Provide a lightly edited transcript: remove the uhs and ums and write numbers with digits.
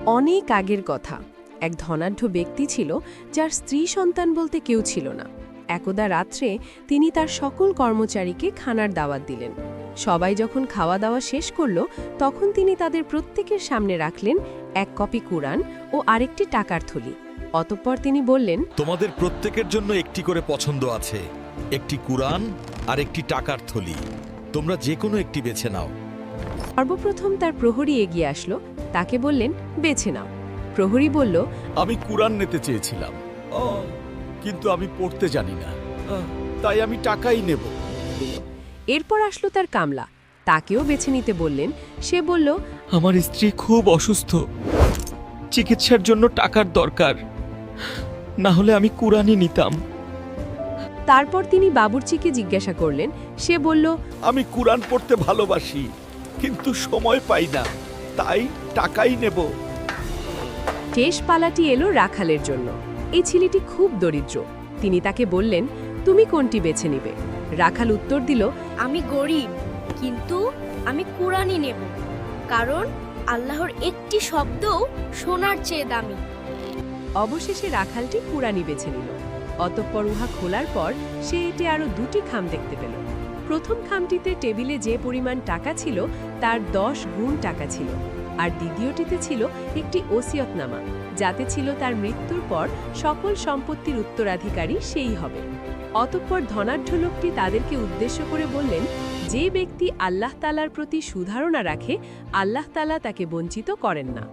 অনেক আগের কথা। এক ধনাঢ্য ব্যক্তি ছিল যার স্ত্রী সন্তান বলতে কেউ ছিল না। একদা রাত্রে তিনি তার সকল কর্মচারীকে খানার দাওয়াত দিলেন। সবাই যখন খাওয়া দাওয়া শেষ করল, তখন তিনি তাদের প্রত্যেকের সামনে রাখলেন এক কপি কুরআন ও আরেকটি টাকার থলি। অতঃপর তিনি বললেন, তোমাদের প্রত্যেকের জন্য একটি করে পছন্দ আছে, একটি কুরআন আর একটি টাকার থলি। তোমরা যে কোনো একটি বেছে নাও। সর্বপ্রথম তার প্রহরী এগিয়ে আসলো, তাকে বললেন, বেছে নাও। প্রহরী বলল, আমি কুরআন নিতে চেয়েছিলাম, কিন্তু আমি পড়তে জানি না, তাই আমি টাকাই নেব। এরপর আসলো তার কামলা, তাকেও বেছে নিতে বললেন। সে বলল, আমার স্ত্রী খুব অসুস্থ, চিকিৎসার জন্য টাকার দরকার, না হলে আমি কুরআনই নিতাম। তারপর তিনি বাবুর্চিকে জিজ্ঞাসা করলেন। সে বলল, আমি কুরআন পড়তে ভালোবাসি, কিন্তু সময় পাই না, তাই টাকাই নেব। শেষ পালাটি এলো রাখালের জন্য। এই ছেলেটি খুব দরিদ্র। তিনি তাকে বললেন, তুমি কোনটি বেছে নিবে? রাখাল উত্তর দিল, আমি গরিব, কিন্তু আমি কুরআনই নেব, কারণ আল্লাহর একটি শব্দও সোনার চেয়ে দামি। অবশেষে রাখালটি কুরআনই বেছে নিল। অতঃপর উহা খোলার পর সে এতে আরও দুটি খাম দেখতে পেল। প্রথম খামটিতে টেবিলে যে পরিমাণ টাকা ছিল তার 10 গুণ টাকা ছিল, আর দ্বিতীয়টিতে ছিল একটি ওসিয়তনামা, যাতে ছিল তার মৃত্যুর পর সকল সম্পত্তির উত্তরাধিকারী সেই হবে। অতঃপর ধনাঢ্য লোকটি তাদেরকে উদ্দেশ্য করে বললেন, যে ব্যক্তি আল্লাহ তাআলার প্রতি সুধারণা রাখে, আল্লাহ তাআলা তাকে বঞ্চিত করেন না।